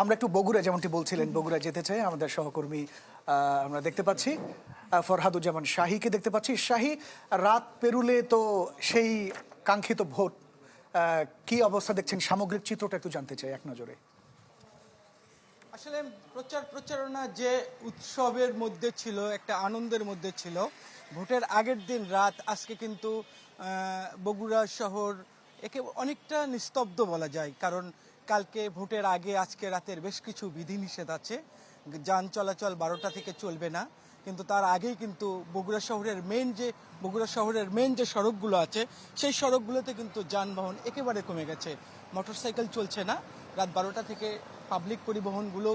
আমরা একটু বগুড়া যেমনটি বলছিলেন, বগুড়া যেতে চাই আমাদের সহকর্মী আমরা দেখতে পাচ্ছি ফরহাদুজ্জামান শাহীকে দেখতে পাচ্ছি। শাহী, রাত পেরুলে তো সেই কাঙ্ক্ষিত ভোট, কি অবস্থা দেখছেন? সামগ্রিক চিত্রটা একটু জানতে চাই এক নজরে। আসলে প্রচারণা যে উৎসবের মধ্যে ছিল, একটা আনন্দের মধ্যে ছিল, ভোটের আগের দিন রাত আজকে কিন্তু বগুড়া শহর একে অনেকটা নিস্তব্ধ বলা যায়। কারণ কালকে ভোটের আগে আজকে রাতের বেশ কিছু বিধিনিষেধ আছে। যান চলাচল 12টা থেকে চলবে না, কিন্তু তার আগেই কিন্তু বগুড়া শহরের মেন যে সড়কগুলো আছে সেই সড়কগুলোতে কিন্তু যানবাহন একেবারে কমে গেছে। মোটরসাইকেল চলছে না, রাত 12টা থেকে পাবলিক পরিবহনগুলো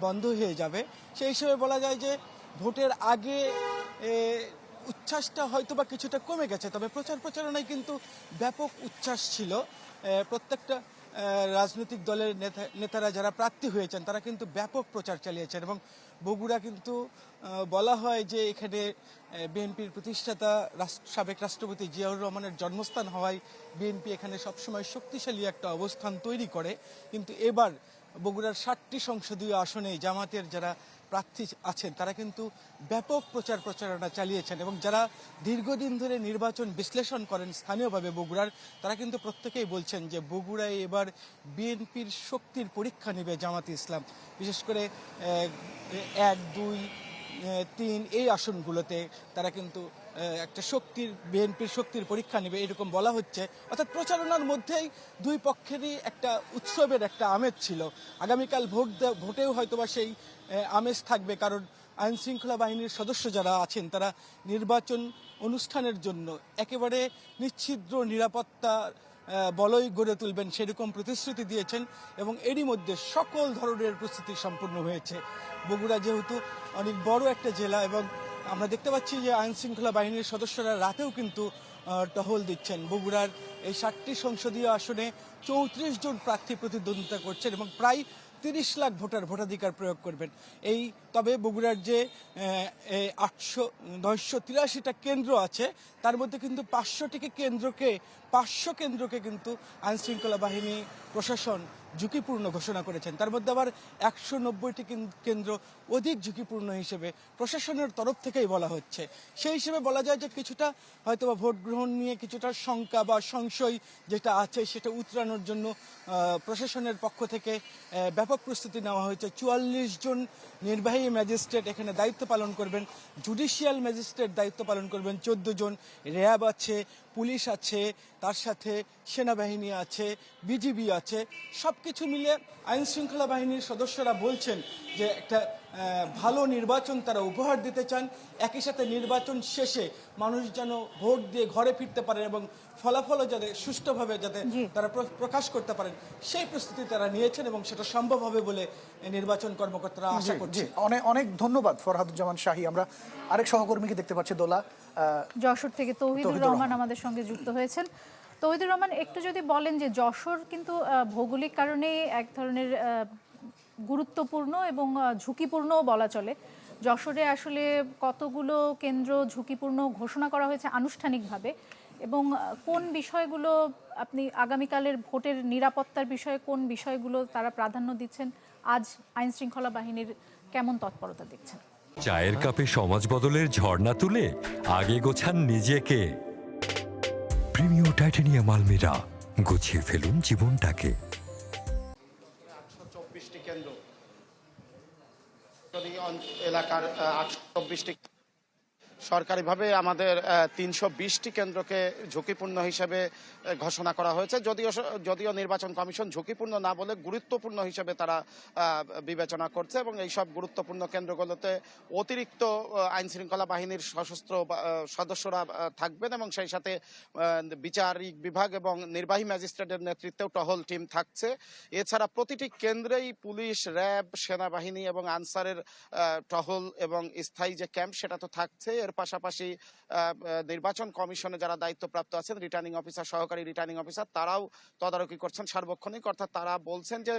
বন্ধ হয়ে যাবে। সেই হিসেবে বলা যায় যে ভোটের আগে উচ্ছ্বাসটা হয়তো বা কিছুটা কমে গেছে, তবে প্রচারণায় কিন্তু ব্যাপক উচ্ছ্বাস ছিল। প্রত্যেকটা রাজনৈতিক দলের নেতারা যারা প্রার্থী হয়েছেন তারা কিন্তু ব্যাপক প্রচার চালিয়েছেন। এবং বগুড়া কিন্তু বলা হয় যে এখানে বিএনপির প্রতিষ্ঠাতা সাবেক রাষ্ট্রপতি জিয়াউর রহমানের জন্মস্থান হওয়ায় বিএনপি এখানে সবসময় শক্তিশালী একটা অবস্থান তৈরি করে। কিন্তু এবার বগুড়ার 7টি সংসদীয় আসনে জামাতের যারা প্রার্থী আছেন তারা কিন্তু ব্যাপক প্রচারণা চালিয়েছেন। এবং যারা দীর্ঘদিন ধরে নির্বাচন বিশ্লেষণ করেন স্থানীয়ভাবে বগুড়ার, তারা কিন্তু প্রত্যেকেই বলছেন যে বগুড়ায় এবার বিএনপির শক্তির পরীক্ষা নেবে জামাতে ইসলাম। বিশেষ করে 1, 2, 3 এই আসনগুলোতে তারা কিন্তু একটা বিএনপির শক্তির পরীক্ষা নেবে এরকম বলা হচ্ছে। অর্থাৎ প্রচারণার মধ্যেই দুই পক্ষেরই একটা উৎসবের একটা আমেজ ছিল। আগামীকাল ভোটেও হয়তোবা সেই আমেজ থাকবে, কারণ আইন শৃঙ্খলা বাহিনীর সদস্য যারা আছেন তারা নির্বাচন অনুষ্ঠানের জন্য একেবারে নিশ্ছিদ্র নিরাপত্তা বলয় গড়ে তুলবেন সেরকম প্রতিশ্রুতি দিয়েছেন। এবং এরই মধ্যে সকল ধরনের প্রস্তুতি সম্পূর্ণ হয়েছে। বগুড়া যেহেতু অনেক বড় একটা জেলা, এবং আমরা দেখতে পাচ্ছি যে আইন শৃঙ্খলা বাহিনীর সদস্যরা রাতেও কিন্তু টহল দিচ্ছেন। বগুড়ার এই 7টি সংসদীয় আসনে 34 জন প্রার্থী প্রতিদ্বন্দ্বিতা করছেন এবং প্রায় 30 লাখ ভোটাধিকার প্রয়োগ করবেন। তবে বগুড়ার যে 983টা কেন্দ্র আছে তার মধ্যে কিন্তু 500 কেন্দ্রকে কিন্তু আইন শৃঙ্খলা বাহিনী প্রশাসন ঝুঁকিপূর্ণ ঘোষণা করেছেন। তার মধ্যে আবার 190টি কেন্দ্র অধিক ঝুঁকিপূর্ণ হিসেবে প্রশাসনের তরফ থেকেই বলা হচ্ছে। সেই হিসেবে বলা যায় যে কিছুটা হয়তোবা ভোট গ্রহণ নিয়ে কিছুটা শঙ্কা বা সংশয় যেটা আছে সেটা উতরানোর জন্য প্রশাসনের পক্ষ থেকে ব্যাপক প্রস্তুতি নেওয়া হয়েছে। 44 জন নির্বাহী ম্যাজিস্ট্রেট এখানে দায়িত্ব পালন করবেন, জুডিশিয়াল ম্যাজিস্ট্রেট দায়িত্ব পালন করবেন 14 জন, র্যাব আছে, পুলিশ আছে, তার সাথে সেনাবাহিনী আছে, বিজিবি আছে। সব কিছু মিলে আইন শৃঙ্খলা বাহিনীর সদস্যরা বলছেন যে একটা ভালো নির্বাচন তারা উপহার দিতে চান। একই সাথে নির্বাচন শেষে মানুষ যেন ভোট দিয়ে ঘরে ফিরতে পারে এবং ফলাফলও যাতে সুষ্ঠুভাবে যাতে তারা প্রকাশ করতে পারেন সেই প্রস্তুতি তারা নিয়েছেন, এবং সেটা সম্ভব হবে বলে নির্বাচন কর্মকর্তারা আশা করছেন। অনেক অনেক ধন্যবাদ ফরহাদুজ্জামান শাহী। আমরা আরেক সহকর্মীকে দেখতে পাচ্ছি, দোলা, যশোর থেকে তৌহিদুর রহমান আমাদের সঙ্গে যুক্ত হয়েছেন। তৌহিদুর রহমান, একটু যদি বলেন যে যশোর কিন্তু ভৌগোলিক কারণে এক ধরনের গুরুত্বপূর্ণ এবং ঝুঁকিপূর্ণও বলা চলে। যশোরে আসলে কতগুলো কেন্দ্র ঝুঁকিপূর্ণ ঘোষণা করা হয়েছে আনুষ্ঠানিকভাবে, এবং কোন বিষয়গুলো আপনি আগামীকালের ভোটের নিরাপত্তার বিষয়ে কোন বিষয়গুলো তারা প্রাধান্য দিচ্ছেন? আজ আইন শৃঙ্খলা বাহিনীর কেমন তৎপরতা দেখছেন? চায়ের কাপে সমাজ বদলের ঝর্ণা তুলে আগে গোছান নিজেকে। প্রিমিয়ার টাইটানিয়াম আলমিরা, গুছিয়ে ফেলুন জীবনটাকে। 824টি কেন্দ্র এলাকার 824টি সরকারিভাবে আমাদের 320টি কেন্দ্রকে ঝুঁকিপূর্ণ হিসেবে ঘোষণা করা হয়েছে। যদিও নির্বাচন কমিশন ঝুঁকিপূর্ণ না বলে গুরুত্বপূর্ণ হিসেবে তারা বিবেচনা করছে, এবং এই সব গুরুত্বপূর্ণ কেন্দ্রগুলোতে অতিরিক্ত আইন শৃঙ্খলা বাহিনীর সশস্ত্র সদস্যরা থাকবেন, এবং সেই সাথে বিচারিক বিভাগ এবং নির্বাহী ম্যাজিস্ট্রেটের নেতৃত্বেও টহল টিম থাকছে। এছাড়া প্রতিটি কেন্দ্রেই পুলিশ, র্যাব, সেনাবাহিনী এবং আনসারের টহল এবং স্থায়ী যে ক্যাম্প সেটা তো থাকছে। এর এর পাশাপাশি নির্বাচন কমিশনে যারা দায়িত্বপ্রাপ্ত আছেন, রিটার্নিং অফিসার, সহকারী রিটার্নিং অফিসার, তারাও তদারকি করছেন সার্বক্ষণিক। অর্থাৎ তারা বলছেন যে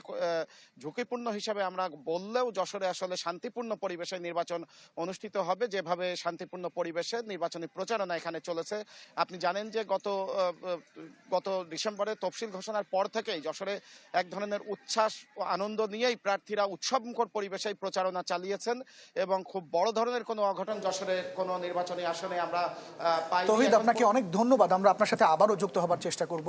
ঝুঁকিপূর্ণ হিসাবে আমরা বললেও যশোরে আসলে শান্তিপূর্ণ পরিবেশে নির্বাচন অনুষ্ঠিত হবে, যেভাবে শান্তিপূর্ণ পরিবেশে নির্বাচনী প্রচারণা এখানে চলেছে। আপনি জানেন যে গত ডিসেম্বরে তফসিল ঘোষণার পর থেকেই যশোরে এক ধরনের উচ্ছ্বাস ও আনন্দ নিয়েই প্রার্থীরা উৎসবমুখর পরিবেশেই প্রচারণা চালিয়েছেন এবং খুব বড় ধরনের কোনো অঘটন যশোরে কোনো নির্বাচনী আসনে আমরা পাই। তৌহিদ, আপনাকে অনেক ধন্যবাদ। আমরা আপনার সাথে আবারও যুক্ত হবার চেষ্টা করব।